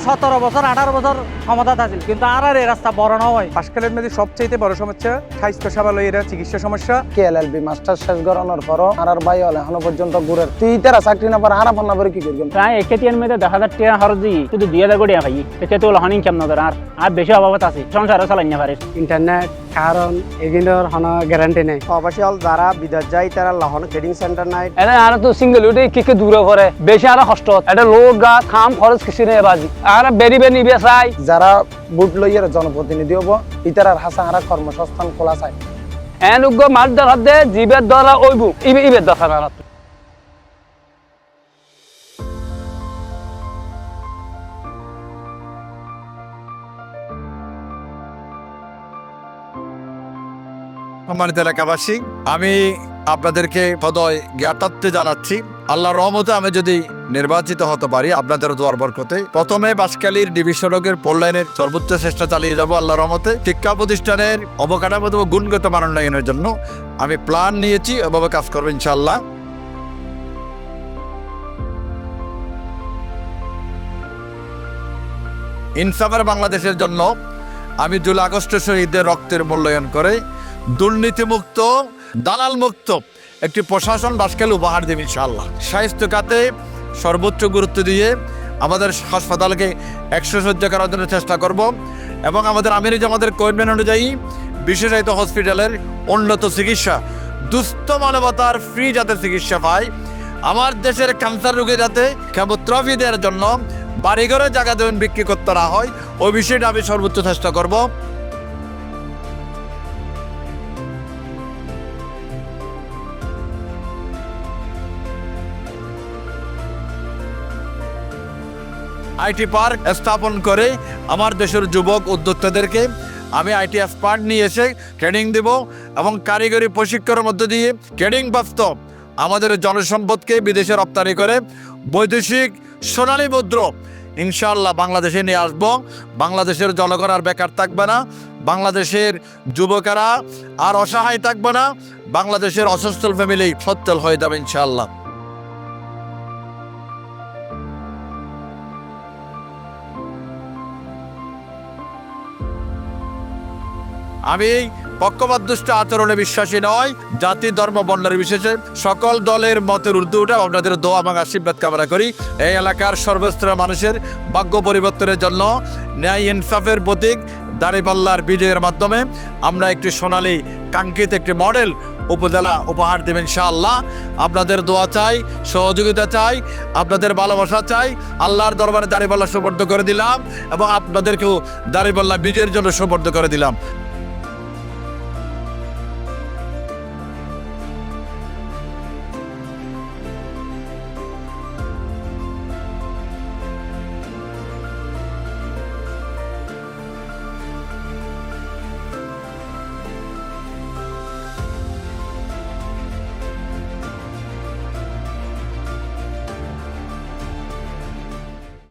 17 বছর 18 বছর ক্ষমতা আছিল, কিন্তু আর এই রাস্তা বড় নয়। বাঁশখালীর মধ্যে সবচেয়ে বড় সমস্যা স্বাস্থ্য সেবা লইয়া চিকিৎসা সমস্যা। KLLB মাস্টার শেষ করানোর পরও আর ভাই হলে এখনো পর্যন্ত ঘুরের তুই তারা চাকরি না পারে আর না পারে কি করবেন? প্রায় একেটিয়ার মধ্যে 10,000 টাকা খরচ দিই, শুধু 2,000 কোটি খাই, এতে তো হানি কেমন ধর আর বেশি অভাবত আছে, সংসারও চালাই না পারে। ইন্টারনেট কারণ এগুলোর কোনো গ্যারান্টি নেই। প্রবাসী যারা বিদেশ যায় তারা লহন ট্রেডিং সেন্টার নাই। এনে আর তো সিঙ্গেল উঠে কি দূরে পড়ে, বেশি আর কষ্ট। এটা লোক গা খাম খরচ কিছু নেই বাজি, আর বেরিবে নিবে চাই। যারা বুট লইয়ের জনপ্রতিনিধি হবো ইতারার হাসা আর কর্মসংস্থান খোলা চাই। এনুগ্য মাছ দেখা দে জীবের দ্বারা ওইবু ইবের দেখা না। সম্মানিত এলাকাবাসী, আমি আপনাদেরকে হৃদয় জ্ঞাতার্থে জানাচ্ছি, আল্লাহর রহমতে আমি যদি নির্বাচিত হতে পারি আপনাদের দোয়ার বরকতে, প্রথমে বাঁশখালীর ডিবি সড়কের ফোর লাইনের সর্বোচ্চ চেষ্টা চালিয়ে যাবো আল্লাহর রহমতে। শিক্ষা প্রতিষ্ঠানের অবকাঠামো ও গুণগত মান উন্নয়নের জন্য আমি প্ল্যান নিয়েছি, এভাবে কাজ করবো ইনশাআল্লাহ। ইনসাফের বাংলাদেশের জন্য আমি জুলাই আগস্টের শহীদদের রক্তের মূল্যায়ন করে দুর্নীতিমুক্ত দালাল মুক্ত একটি প্রশাসন বাঁশখালী উপহার দেব ইনশাআল্লাহ। স্বাস্থ্য খাতে সর্বোচ্চ গুরুত্ব দিয়ে আমাদের হাসপাতালকে 100 শয্যা করার জন্য চেষ্টা করব এবং আমাদের আমাদের কমিটমেন্ট অনুযায়ী বিশেষায়িত হসপিটালের উন্নত চিকিৎসা, দুস্থ মানবতার ফ্রি যাতে চিকিৎসা পায়, আমার দেশের ক্যান্সার রোগী যাতে কেমোথেরাপি দেওয়ার জন্য বাড়িঘরে জায়গা জমি বিক্রি করতে না হয়, ওই বিষয়টা আমি সর্বোচ্চ চেষ্টা করব। আইটি পার্ক স্থাপন করে আমার দেশের যুবক উদ্যোক্তাদেরকে আমি আইটি এক্সপার্ট নিয়ে এসে ট্রেনিং দেব এবং কারিগরি প্রশিক্ষণের মধ্য দিয়ে ট্রেনিং প্রাপ্ত আমাদের জনসম্পদকে বিদেশে রপ্তানি করে বৈদেশিক সোনালী মুদ্রা ইনশাআল্লাহ বাংলাদেশে নিয়ে আসব। বাংলাদেশের জনগণ আর বেকার থাকবে না, বাংলাদেশের যুবকেরা আর অসহায় থাকবে না, বাংলাদেশের অসচ্ছল ফ্যামিলি সচ্ছল হয়ে যাবে ইনশাআল্লাহ। আমি পক্ষপাতদুষ্ট আচরণে বিশ্বাসী নয়, জাতি ধর্ম বর্ণের বিশেষে সকল দলের মতের ঊর্ধ্বে উঠে আপনাদের দোয়া এবং আশীর্বাদ কামনা করি। এই এলাকার সর্বস্তরের মানুষের ভাগ্য পরিবর্তনের জন্য ন্যায় ইনসাফের প্রতীক দাঁড়িপাল্লার বিজয়ের মাধ্যমে আমরা একটি সোনালী কাঙ্ক্ষিত একটি মডেল উপজেলা উপহার দেবেন ইনশাআল্লাহ। আপনাদের দোয়া চাই, সহযোগিতা চাই, আপনাদের ভালোবাসা চাই। আল্লাহর দরবারে দাঁড়িপাল্লা সুপর্দ করে দিলাম এবং আপনাদেরকেও দাঁড়িপাল্লা বিজয়ের জন্য সুপর্দ করে দিলাম।